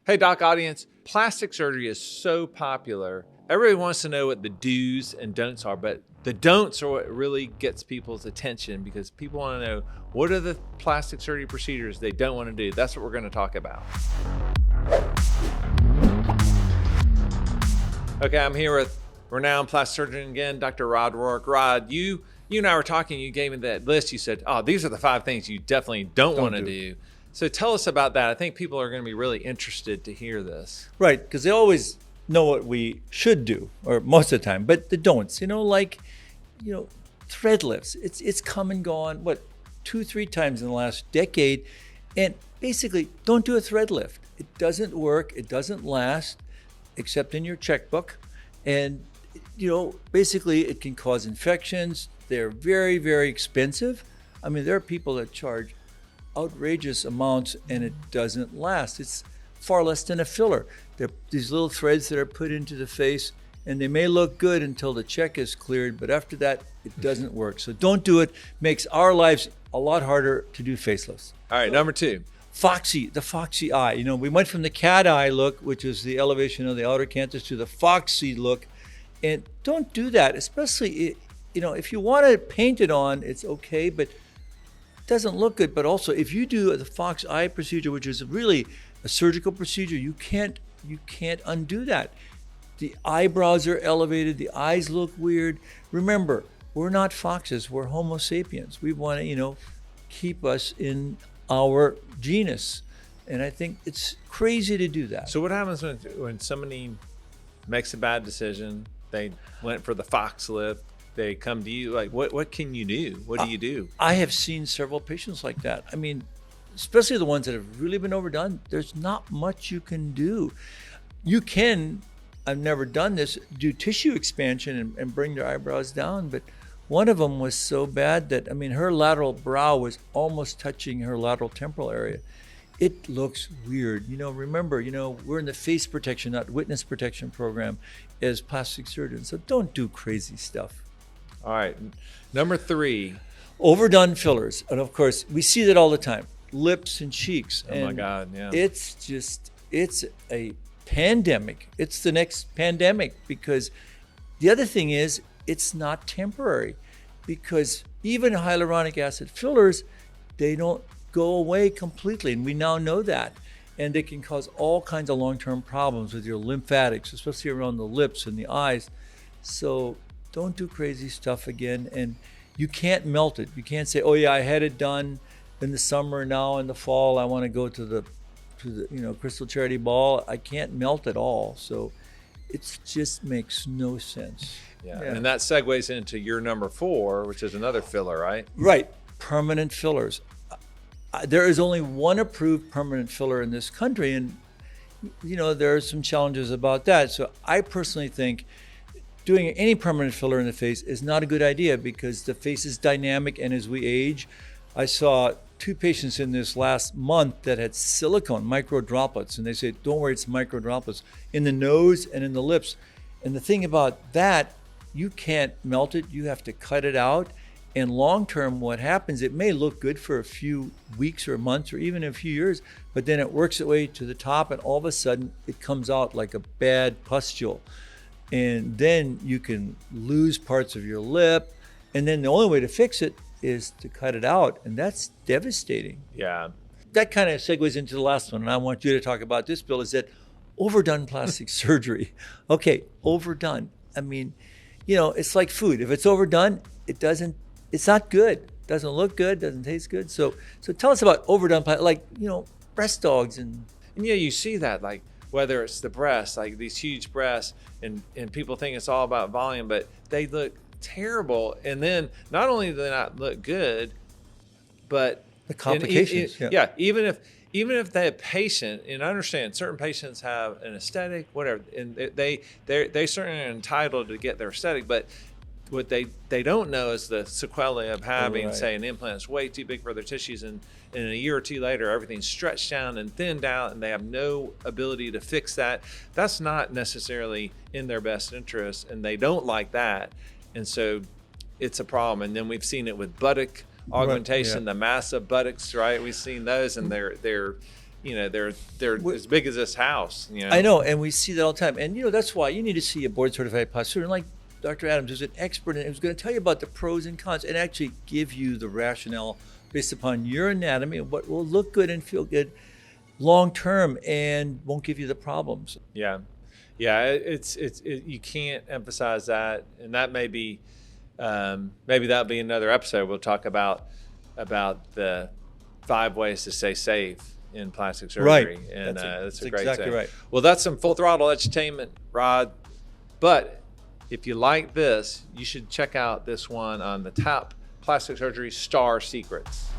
Hey, Doc audience, plastic surgery is so popular. Everybody wants to know what the do's and don'ts are, but the don'ts are what really gets people's attention because people want to know what are the plastic surgery procedures they don't want to do. That's what we're going to talk about. Okay, I'm here with renowned plastic surgeon again, Dr. Rod Rohrich. Rod, you and I were talking, you gave me that list. You said, oh, these are the 5 things you definitely don't want to do. So tell us about that. I think people are going to be really interested to hear this. Right, because they always know what we should do, or most of the time, but the don'ts, thread lifts. It's come and gone, 2-3 times in the last decade. And basically, don't do a thread lift. It doesn't work. It doesn't last, except in your checkbook. And, basically it can cause infections. They're very, very expensive. I mean, there are people that charge outrageous amounts and it doesn't last. It's far less than a filler. They're these little threads that are put into the face and they may look good until the check is cleared, but after that, it doesn't work. So don't do it. Makes our lives a lot harder to do facelifts. All right, number 2. Foxy, the Foxy eye. We went from the cat eye look, which is the elevation of the outer canthus, to the Foxy look. And don't do that, especially, if you want to paint it on, it's okay, but doesn't look good. But also, if you do the Fox eye procedure, which is really a surgical procedure, you can't undo that. The eyebrows are elevated, the eyes look weird. Remember, we're not foxes, we're Homo sapiens. We want to, keep us in our genus. And I think it's crazy to do that. So what happens when somebody makes a bad decision, they went for the fox lift, they come to you, like what can you do? What do you do? I have seen several patients like that. I mean, especially the ones that have really been overdone, there's not much you can do. You can, I've never done this, do tissue expansion and bring their eyebrows down, but one of them was so bad that, her lateral brow was almost touching her lateral temporal area. It looks weird. Remember, we're in the face protection, not witness protection program as plastic surgeons, so don't do crazy stuff. All right, number 3. Overdone fillers. And of course, we see that all the time. Lips and cheeks. Oh my God, yeah. It's a pandemic. It's the next pandemic because the other thing is it's not temporary because even hyaluronic acid fillers, they don't go away completely. And we now know that. And they can cause all kinds of long-term problems with your lymphatics, especially around the lips and the eyes. So don't do crazy stuff again. And you can't melt it. You can't say, oh yeah, I had it done in the summer, now in the fall, I want to go to the Crystal Charity Ball. I can't melt it all. So it just makes no sense. Yeah. And that segues into your number 4, which is another filler, right? Right. Permanent fillers. There is only one approved permanent filler in this country. And, there are some challenges about that. So I personally think doing any permanent filler in the face is not a good idea because the face is dynamic, and as we age, I saw 2 patients in this last month that had silicone micro droplets, and they said, don't worry, it's micro droplets in the nose and in the lips. And the thing about that, you can't melt it, you have to cut it out. And long term, what happens, it may look good for a few weeks or months or even a few years, but then it works its way to the top and all of a sudden it comes out like a bad pustule. And then you can lose parts of your lip. And then the only way to fix it is to cut it out. And that's devastating. Yeah. That kind of segues into the last one. And I want you to talk about this, Bill, is that overdone plastic surgery. Okay, overdone. It's like food. If it's overdone, it's not good. It doesn't look good, doesn't taste good. So tell us about overdone plastic, breast dogs and you see that, like, whether it's the breasts, like these huge breasts, and people think it's all about volume, but they look terrible. And then not only do they not look good, but the complications. Even if the patient, and I understand certain patients have an aesthetic, whatever, and they certainly are entitled to get their aesthetic, but what they don't know is the sequelae of having, say, an implant that's way too big for their tissues, and a year or 2 later, everything's stretched down and thinned out, and they have no ability to fix that. That's not necessarily in their best interest, and they don't like that. And so it's a problem. And then we've seen it with buttock augmentation, the massive buttocks, right? We've seen those, and they're they're as big as this house. I know, and we see that all the time. And that's why you need to see a board-certified plastic surgeon like Dr. Adams, who's an expert and who's going to tell you about the pros and cons and actually give you the rationale based upon your anatomy and what will look good and feel good long term and won't give you the problems. Yeah, it's you can't emphasize that, and that maybe that'll be another episode. We'll talk about the 5 ways to stay safe in plastic surgery, right? And that's a great exactly thing. Right. Well, that's some full throttle entertainment, Rod. But if you like this, you should check out this one on the top plastic surgery star secrets.